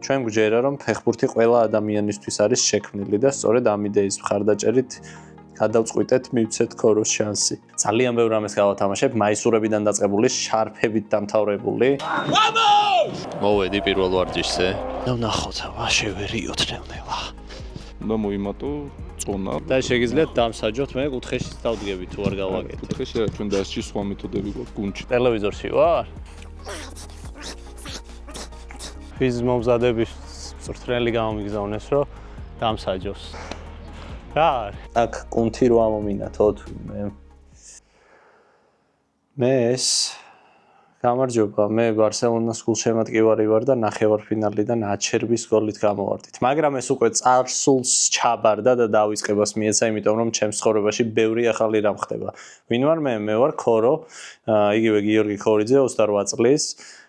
ჩვენ გვჯერა რომ ფეხბურთი ყველა ადამიანისთვის არის შექმნილი და სწორედ ამ იდეის მხარდაჭერით გადავწყვიტეთ მივცეთ ქოროს შანსი. ძალიან ბევრ რამეს გავათამაშებ, მაისურებიდან დაწყებული, შარფებით დამთავრებული. მოვედი პირველ ვარჯიშზე. ნახოთ, შევერიოთ ნელ-ნელა. და მოიმატო წონა. და შეგიძლიათ დამსაჯოთ, მე კუთხეში დავდგები თუ არ გავაკეთებ. კუთხეში რა ჩვენ დასჭი სხვა მეთოდები გვაქვს გუნდში. ტელევიზორში ვარ? ფიზის მომზადების მწვრთნელი გამომიგზავნეს, რომ დამსაჯოს. რა არის? აქ კუნთი რო ამომინათოთ მე ეს გამარჯობა, მე ბარსელონას გულშემატკივარი ვარ და ნახევარფინალიდან აჩერბის გოლით გამოვარდით. მაგრამ ეს უკვე წარსულს ჩაბარდა და დავიწყებას მიეცა, იმიტომ რომ ჩემს ცხოვრებაში ბევრი ახალი რამ ხდება. ვინ ვარ მე? მე ვარ ქორო, იგივე გიორგი ქორიძე 28 წლის.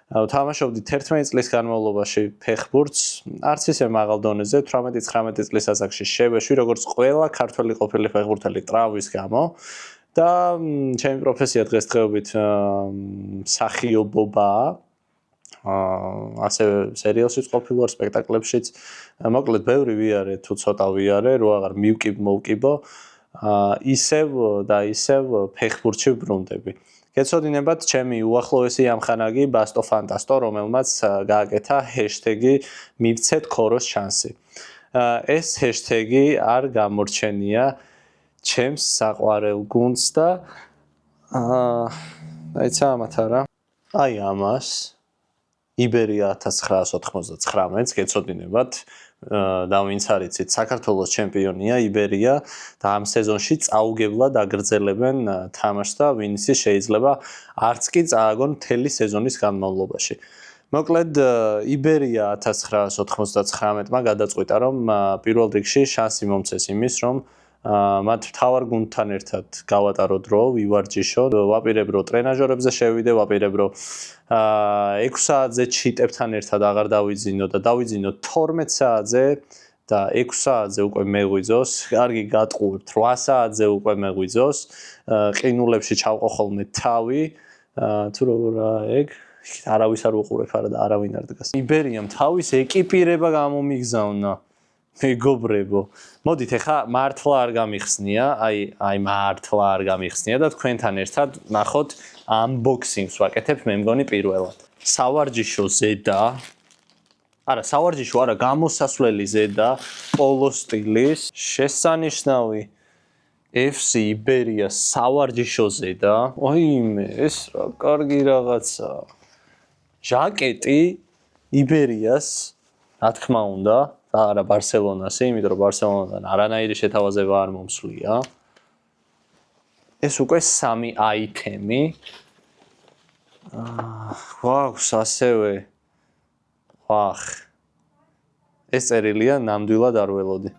თამაშობდი 11 წლის განმავლობაში ფეხბურთს, არც ისე მაღალ დონეზე, 18-19 წლის ასაკში შევეშვი, როგორც ყველა ქართველი ყოფილი ფეხბურთელი ტრავმის გამო. და ჩემი პროფესია დღესდღეობით მსახიობობაა. ასევე სერიალშიც ყოფილი ვარ, სპექტაკლებშიც. მოკლედ ბევრი ვიარე, თუ ცოტა ვიარე, რო აღარ მოვკიბო, ისევ და ისევ ფეხბურთში ვბრუნდები. გეცოდინებათ ჩემი უახლოესი ამხანაგი ბასტო ფანტასტო, რომელმაც გააკეთა ჰეშტეგი მივცეთ ქოროს შანსი. ეს ჰეშტეგი არ გამორჩენია ჩემს საყვარელ გუნდს და აიცა ამათ არა. აი ამას იბერია 1999-ს გეცოდინებათ და ვინც არიცით, საქართველოს ჩემპიონია იბერია და ამ სეზონში წაუგებლად აგრძელებენ თამაშს და ვინც შეიძლება არც კი წააგონ მთელი სეზონის განმავლობაში. მოკლედ იბერია 1999-მა გადაწყვიტა რომ პირველ რიგში შანსი მომცეს იმის რომ მათ მთავარ გუნდთან ერთად გავატარო დრო, ვივარჯიშო, ვაპირებრო ტრენაჟორებზე შევიდე, ვაპირებრო 6 საათზე ჩიტებთან ერთად აღარ დავიძინო და დავიძინო 12 საათზე და 6 საათზე უკვე მეღვიძოს, კარგი გატყუებთ 8 საათზე უკვე მეღვიძოს, ყინულებში ჩავყო ხოლმე თავი, თუ როგორა ეგ არავის არ უყურებ არა და არავინ არ დგას. იბერიამ თავის ეკიპირება გამომიგზავნა. მეგობრებო, მოდით ახლა მართლა არ გამიხსნია, აი მართლა არ გამიხსნია და თქვენთან ერთად ნახოთ unboxing-ს ვაკეთებ მე მგონი პირველად. სავარჯიშო ზედა. არა, სავარჯიშო არა, გამოსასვლელი ზედა, პოლო სტილის, შესანიშნავი FC იბერია სავარჯიშო ზედა. ოიმე, ეს რა კარგი რაღაცა. ჟაკეტი იბერიას, რა თქმა უნდა. და არა ბარსელონასი, იმიტომ რომ ბარსელონიდან არანაირი შეთავაზება არ მომსვლია. ეს უკვე 3 აიტემი. გვაქვს ასევე ეს წერილია ნამდვილად არ ველოდი.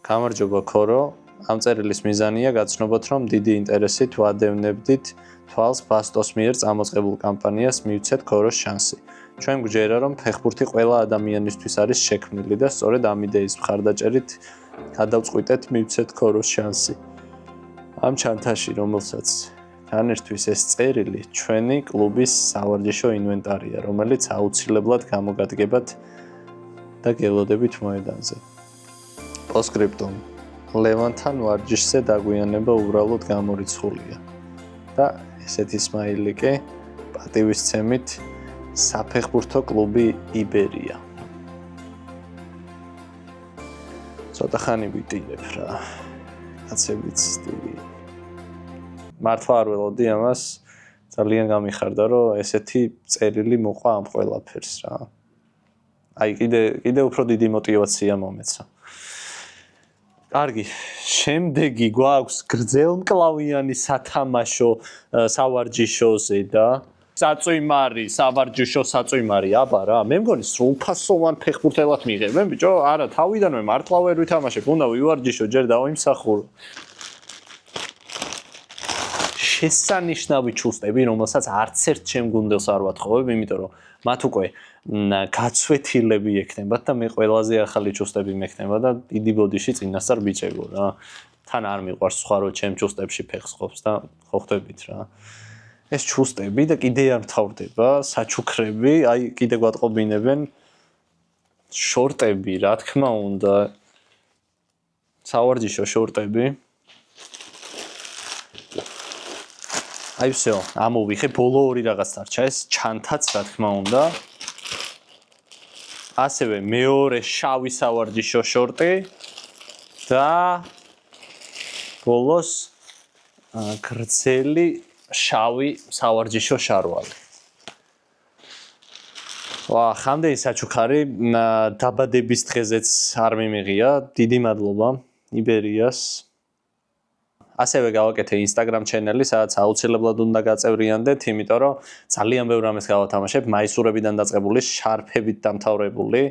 გამარჯობა ქორო, ამ წერილის მიზანია გაცნობოთ რომ დიდი ინტერესით ვადევნებდით თვალს ბასტოს მიერ წამოწყებულ კამპანიას მივცეთ ქოროს შანსი. ჩვენ გვჯერა რომ ფეხბურთი ყველა ადამიანისთვის არის შექმნილი და სწორედ ამ იდეის მხარდაჭერით გადავწყვიტეთ მივცეთ ქოროს შანსი. ამ ჩანთაში რომელსაც თან ერთვის ეს წერილი ჩვენი კლუბის სავარჯიშო ინვენტარია, რომელიც აუცილებლად გამოგადგებათ და გელოდებით მოედანზე. პოსტსკრიპტუმ ლევანთან ვარჯიშზე დაგვიანება უბრალოდ გამორიცხულია. და ესეთი სმაილიკი პატივისცემით საფეხბურთო კლუბი იბერია. ცოტა ხანი ვიტირებ რა. კაცებიც სტილი. მართლა არ ველოდი ამას, ძალიან გამიხარდა რომ ესეთი წერილი მოყვა ამ ყველაფერს რა. აი კიდე უფრო დიდი мотиваცია მომეცა. კარგი, შემდეგი გვაქვს გრძელმკლავიანი სათამაშო სავარჯიშოზე და საწვიმარი, სავარჯიშო საწვიმარი, აბა რა, მე მგონი სრულფასოვან ფეხბურთელად მიღებენ, ბიჭო, არა, თავიდანვე მართლა ვერ ვითამაშებ, უნდა ვივარჯიშო, ჯერ დავიმსახურო. შესანიშნავი ჩუსტები, რომელსაც არც ერთ ჩემ გუნდელს არ ვათხოვებ, იმიტომ რომ მათ უკვე გაცვეთილები ექნებათ და მე ყველაზე ახალი ჩუსტები მექნება და დიდი ბოდიში წინასწარ ბიჭებო რა. თან არ მიყვარს სხვა რო ჩემ ჩუსტებში ფეხს ყოფს და ხო ხვდებით რა. ეს ჩუსტები და კიდე არ მთავრდება, საჩუქრები, აი კიდე გვატყობინებენ შორტები, რა თქმა უნდა. სავარჯიშო შორტები. აი всё, ამოვიხე ბოლო ორი რაღაც დარჩა ეს ჩანთაც რა თქმა უნდა. ასევე მეორე შავი სავარჯიშო შორტი და ბოლოს გრძელი შავი სავარჯიშო შარვალი. ვა, ხამდენი საჩუქარი დაბადების დღეზეც არ მიმიღია. დიდი მადლობა იბერიას. ასევე გავაკეთე Instagram channel-ი, სადაც აუცილებლად უნდა გაწევრიანდეთ, იმიტომ რომ ძალიან ბევრ რამეს გავათამაშებ, მაისურებიდან დაწყებული, შარფებით დამთავრებული.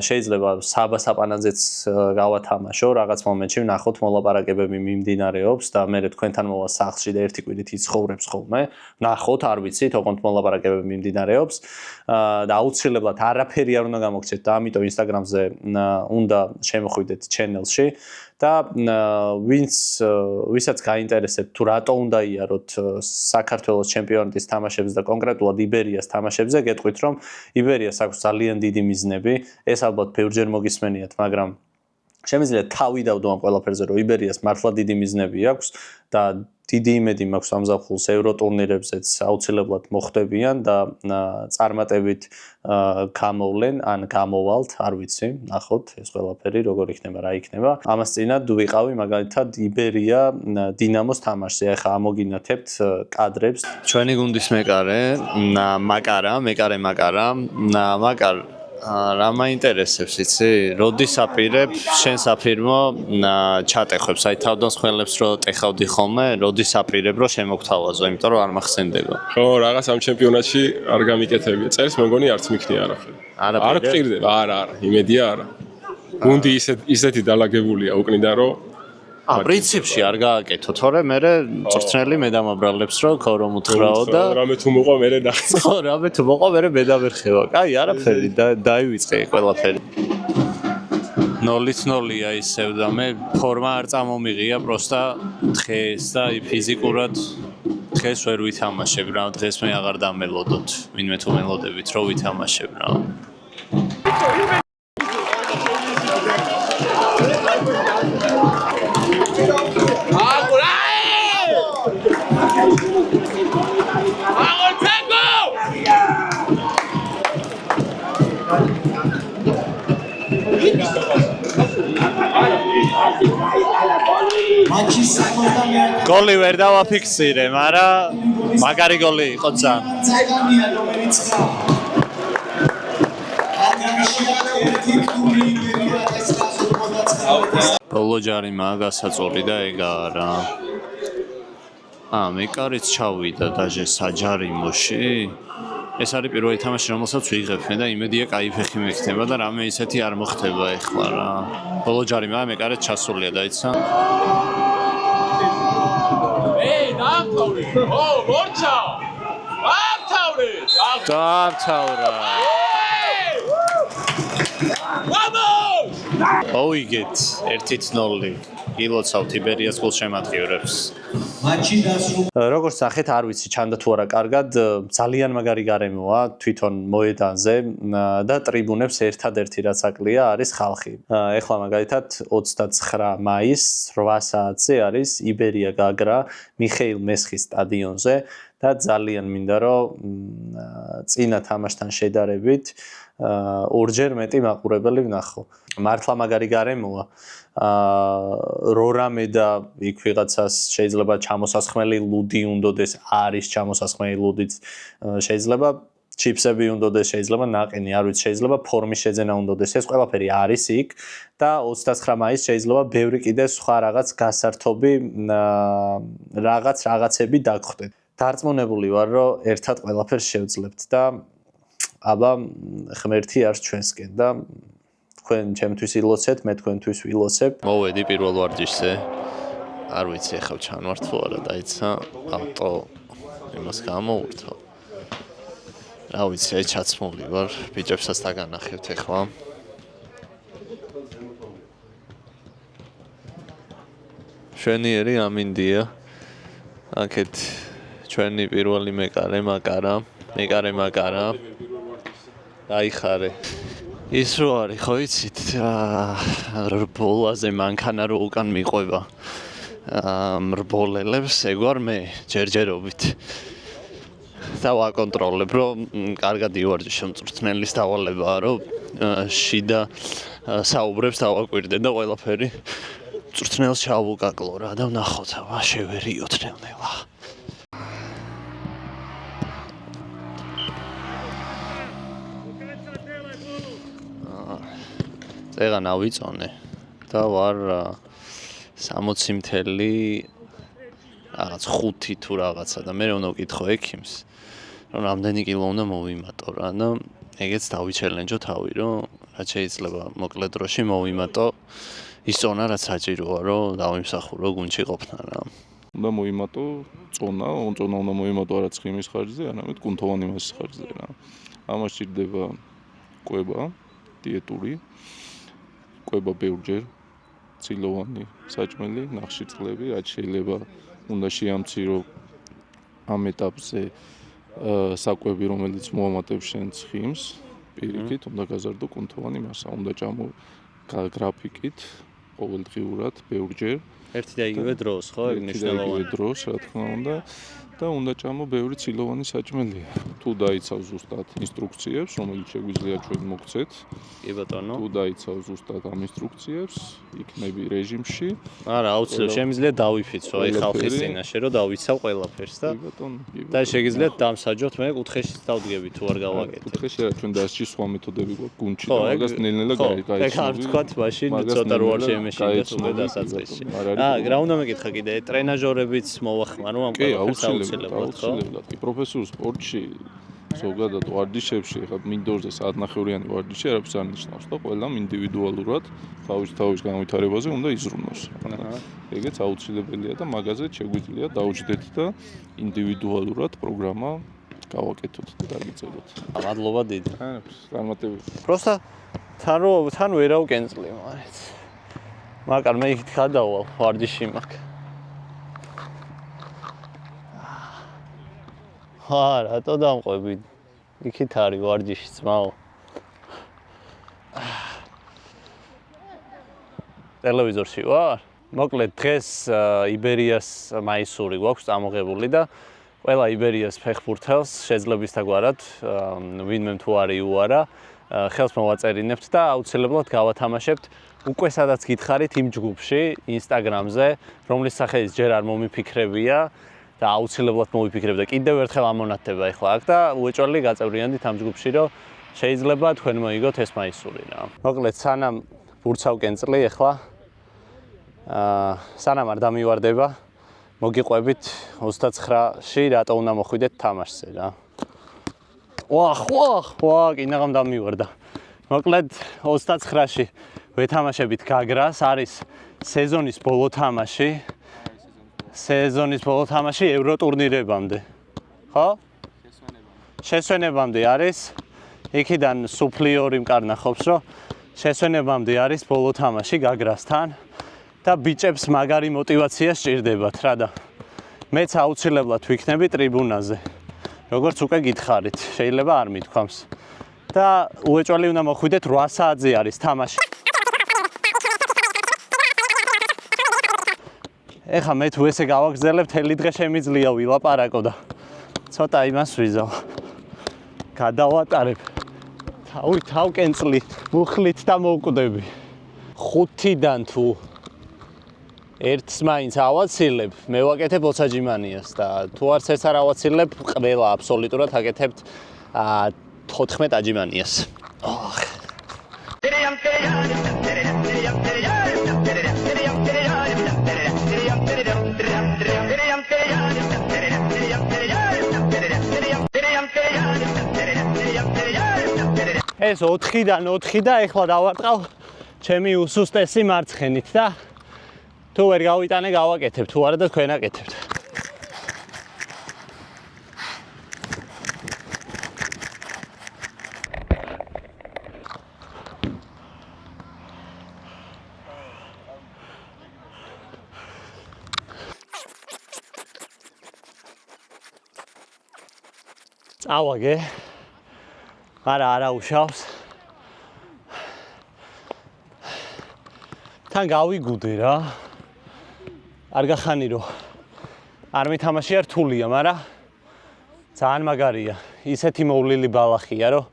შეიძლება საბა საპანაძეც გავათამაშო, რაღაც მომენტში ვნახოთ მოლაპარაკებები მიმდინარეობს და მე თქვენთან მოვა სახლში და ერთი კვირით იცხოვრებს ხოლმე. ვნახოთ, არ ვიცით, ოღონდ მოლაპარაკებები მიმდინარეობს და აუცილებლად არაფერი არ უნდა გამოგცეთ და ამიტომ Instagram-ზე უნდა შემოხვიდეთ channel-ში. და ვისაც გაინტერესებთ თუ რატო უნდა იაროთ საქართველოს ჩემპიონატის თამაშებს და კონკრეტულად იბერიას თამაშებზე, გეტყვით რომ იბერიას აქვს ძალიან დიდი მიზნები. ეს ალბათ ბევრჯერ მოგისმენიათ, მაგრამ შემიძლია თავი დავდო ამ ყველაფერზე, რომ იბერიას მართლა დიდი მიზნები აქვს და დიდი იმედი მაქვს ამ ზაფხულს ევროტურნირებზეც აუცილებლად მოხვდებიან და წარმატებით გამოვლენ ან გამოვალთ, არ ვიცი, ნახოთ ეს ყველაფერი როგორ იქნება, რა იქნება. ამას წინათ ვიყავი მაგალითად იბერია დინამოს თამაშზე. ახლა ამოგინათებთ კადრებს. ჩვენი გუნდის მეკარე, მაკარ რა მაინტერესებს, იცი? როდის აპირებ შენს აფირმო ჩატეხვებს, აი თავდამსხმელებს რო ტეხავდი ხოლმე, როდის აპირებ რომ შემოგთავაზო, იმიტომ რომ არ მახსენდება. ხო, რაღაც ამ ჩემპიონატში არ გამიკეთებია. წერს მეგონი არც მიქნია არაფერი. არ გჭირდება, არა, იმედია არა. გუნდი ისეთი დალაგებულია უკნიდან რომ პრინციპში არ გააკეთო, თორე მე წვრთნელი მე დამაბრალებს რომ ქორომ უთხრაო და რამე თუ მოყვა მე ნახე. ხო, რამე თუ მოყვა მე დაბერხევა. კაი, არაფერი დაივიწყე ყველაფერი. 0-0-ია ისევ და მე ფორმა არ წამომიღია, პროსტა დღეს და ფიზიკურად დღეს ვერ ვითამაშებ რა, დღეს მე აღარ დამელოდოთ. ვინმე თუ მელოდებით რომ ვითამაშებ რა. გოლი ვერ დავაფიქსირე, მაგრამ მაგარი გოლი იყო ძალიან. ბოლო ჯარი მაგასაწოლი და ეგაა რა. მეკარიც ჩავიდა დაჟე საჯარიმოში. ეს არის პირველი თამაში, რომელსაც ვიღებენ და იმედია კაი ფეხი მექნება და რამე ისეთი არ მოხდება ეხლა რა. ბოლო ჯარი მეკარიც ჩასულია დაიცა. დაამთავრე. მორჩა. დაამთავრა. ოიგეთ 1-0. ილოცავთ იბერიას გულშემატკივრებს. როგორც ნახეთ, არ ვიცი ჩანდა თუ არა კარგად, ძალიან მაგარი გარემოა თვითონ მოედანზე და ტრიბუნებს ერთადერთი რაც აკლია არის ხალხი. ეხლა მაგალითად 29 მაისს 8 საათზე არის იბერია გაგრა მიხეილ მესხის სტადიონზე და ძალიან მინდა რომ წინა თამაშთან შედარებით ორჯერ მეტი მაყურებელი ვნახო. მართლა მაგარი გარემოა. რორამე და იქ ვიღაცას შეიძლება ჩამოსასხმელი ლუდი უნდოდეს, არის ჩამოსასხმელი ლუდიც, შეიძლება ჩიპსები უნდოდეს, შეიძლება ნაყინი, არ ვიცი, შეიძლება ფორმის შეძენა უნდოდეს, ეს ყველაფერი არის იქ და 29 მაისს შეიძლება ბევრი კიდე სხვა რაღაც გასართობი რაღაცები დაგხვდეთ. დარწმუნებული ვარ, რომ ერთად ყველაფერს შევძლებთ და აბა ღმერთი არის ჩვენსკენ და თქვენ ჩემთვის ილოცეთ, მე თქვენთვის ვილოცებ. მოვედი პირველ ვარჯიშზე. არ ვიცი ახლა ჩანვარ თუ არა, დაიცა ავტო იმას გამოვურთო. რა ვიცი, აი ჩაცმული ვარ, ბიჭებსაც დაგანახებთ ახლა. შვენიერი ამინდია. აქეთ ჩვენი პირველი მეკარე მაკარა. დაიხარე. ის რო არის, ხო იცით, რბოლაზე მანქანა რო უკან მიყვება. მრბოლელებს ეგوار მე ჯერჯერობით. და ვაკონტროლებ, რომ კარგად ივარჯიშო მწვრთნელის დავალებაა, რომ შიდა საუბრებს დავაკვირდე და ყველაფერი მწვრთნელს ჩავუკაკლო რა და ვნახოთ, შევერიოთ ნელ-ნელა. წეგან ავიწონე და ვარ 60 რაღაც 5 თუ რაღაცა და მე უნდა ვკითხო ექიმს რომ რამდენი კილო უნდა მოვიმატო რა და ეგეც დავიჩელენჯო თავი რომ რაც შეიძლება მოკლე დროში მოვიმატო ის ზონა რაც საჭიროა რომ დავიმსახურო გუნდში ყოფნა რა. უნდა მოიმატო წონა უნდა მოიმატო არა ცხიმის ხარჯზე, არამედ კუნთოვანი მასის ხარჯზე რა. ამას სჭირდება კვება, დიეტური, კვება ბევრჯერ, ცილოვანი საჭმელი, ნახშირწყლები, რაც შეიძლება უნდა შეამცირო ამ ეტაპზე საკვები, რომელიც მოამატებს შენ ცხიმს, პირიქით, უნდა გაზარდო კუნთოვანი მასა, უნდა ჭამო გრაფიკით, ყოველდღიურად, ბევრჯერ. ერთი და იგივე დროს, ხო, მნიშვნელოვანი დროს, რა თქმა უნდა, და უნდა ჭამო ბევრი ცილოვანი საჭმელია. თუ დაიცავ ზუსტად ინსტრუქციებს, რომელიც შეგვიძლია ჩვენ მოგცეთ. კი ბატონო. თუ დაიცავ ზუსტად ამ ინსტრუქციებს, იქნები რეჟიმში. არა, აუცილებლად შემიძლია დავიფიცო აი ხალხის წინაშე, რომ დავიცავ ყველაფერს და კი ბატონო. და შეგიძლიათ დამსაჯოთ, მე კუთხეში დავდგები თუ არ გავაკეთებ. კუთხეში რა ჩვენ დასჭი სხვა მეთოდები გვაქვს გუნდში და მაგას ნელ-ნელა გაიცნობ. ეგ არ ვთქვათ, მაშინ ცოტა რო არ შემეშინდეთ უკვე დასაწყისში. რა უნდა მეკითხა კიდე, ტრენაჟორებიც მოვახმარო ამ ყველაფერს აუცილებლად, ხო? კი, პროფესიულ სპორტში ზოგადად ვარჯიშებში, ხა მინდორზე საათნახევრიანი ვარჯიში არაფერს არ ნიშნავს და ყველამ ინდივიდუალურად თავის განვითარებაზე უნდა იზრუნოს. ეგეც აუცილებელია და მაგაზე შეგვიძლია დაუჯდეთ და ინდივიდუალურად პროგრამა გავაკეთოთ და დაგიწეროთ. მადლობა დიდი. წარმატებები. Просто თან ვერავკენწლი მარეთ. მაგრამ მე იქით გადავალ ვარჯიში მაქვს. რატო დამყვები? იქით არის ვარჯიში ძმაო. ტელევიზორში ვარ. მოკლედ დღეს იბერიას მაისური გვაქვს წამოღებული და ყველა იბერიას ფეხბურთელს შეძლებისთაგვარად ვინმე თუ არის უარა ხელს მოვაწერინებთ და აუცილებლად გავათამაშებთ უკვე სადაც გითხარით იმ ჯგუფში Instagram-ზე, რომლის სახელიც ჯერ არ მომიფიქრებია და აუცილებლად მოვიფიქრებ და კიდევ ერთხელ ამონათდება ახლა აქ და უეჭველი გაწევრიანდით ამ ჯგუფში რომ შეიძლება თქვენ მოიგოთ ეს მაისური რა. მოკლედ სანამ ვურცავკენ წლი ახლა სანამ არ დამივარდება მოგიყვებით 29-ში რატო უნდა მოხვიდეთ თამაშზე რა. ვახ, კინაღამ დამივარდა. მოკლედ 29-ში ვეთამაშებით გაგრას, არის სეზონის ბოლო თამაში. სეზონის ბოლო თამაში ევრო ტურნირებამდე. ხო? შესვენებამდე არის. იქიდან სუფლიორი მკარნახობს, რომ შესვენებამდე არის ბოლო თამაში გაგრასთან და ბიჭებს მაგარი мотиваცია სჭირდებათ რა და მეც აუცილებლად ვიქნები ტრიბუნაზე. როგორც უკვე გითხარით, შეიძლება არ მithქვამს. და უეჭველი უნდა მოხვიდეთ 8 საათზე არის თამაში. ეხა მე თუ ესე გავაგზელებ, თელი დღე შემიძლია ვილაპარაკო და ცოტა იმას ვიზავ. გადავატარებ. თავკენწლი მუხლით და მოვკვდები. 5-დან თუ ერთს მაინც ავაცილებ, მე ვაკეთებ ოცაჯიმანიას და თუ არც ეს არ ავაცილებ, ყველა აბსოლუტურად აკეთებთ 14 აჯიმანიას. ეს 4-დან 4 და ეხლა დავარტყავ ჩემი უსუსტესი მარცხენით და თუ ვერ გავიტანე გავაკეთებ, თუ არა და თქვენ აკეთებთ. წავაგე. არა უშავს. თან გავიგუდე რა. არ გახანი რომ არ მითამაშია რთულია, მაგრამ ძალიან მაგარია. ისეთი მოვლილი ბალახია, რომ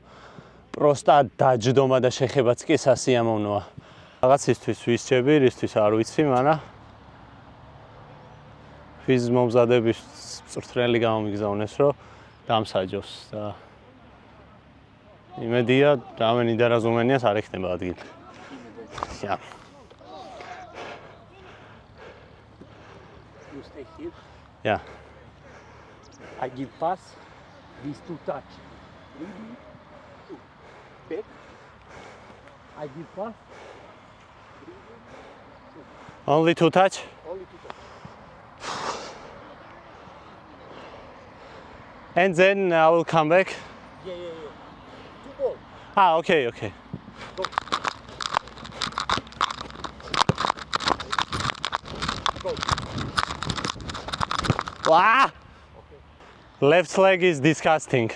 პროსტა დაჯდომა და შეხებაც კი სასიამოვნოა. რაღაცისთვის ვისჩები, რისთვის არ ვიცი, მაგრამ ფიზის მომზადების წვრთნელი გამომიგზავნეს, რომ დამსაჯოს და იმედია, რამე ნიდარაზუმენიას არ ექნება ადგილი. Yeah. You stay here. Yeah. I give pass. These two touch. Back. I give pass. Only two touch? Only two touch. And then I will come back. Yeah. Two ball. Ah, okay. Go. Go. Wow! Left leg is disgusting.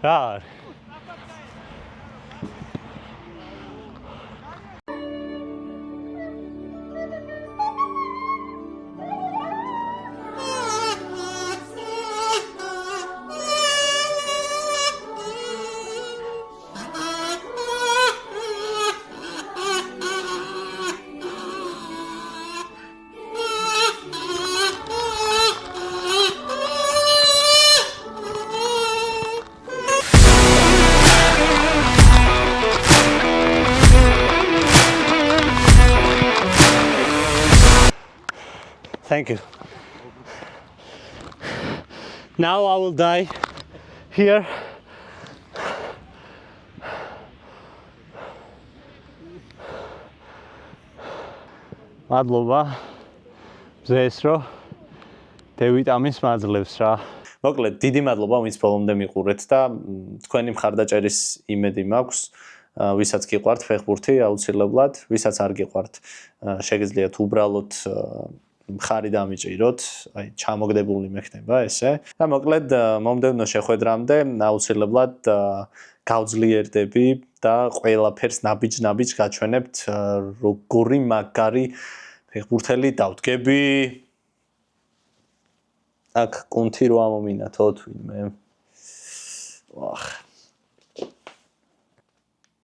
God. Thank you. Now I will die here. მადლობა მზეს რომ დ-ვიტამინს მაძლევს რა. მოკლედ დიდი მადლობა ვინც ბოლომდე მიყურეთ და თქვენი მხარდაჭერის იმედი მაქვს. ვისაც გიყვართ ფეხბურთი აუცილებლად, ვისაც არ გიყვართ შეგიძლიათ უბრალოდ მხარი დამიჭიროთ, აი ჩამოგდებული მექნება ესე. და მოკლედ მომდევნო შეხვედრამდე აუცილებლად გავძლიერდები და ყველაფერს ნაბიჯ გაჩვენებთ როგორი მაგარი ფეხბურთელი დავდგები. აქ კუნთი რო ამომინათო თვინმე. ვახ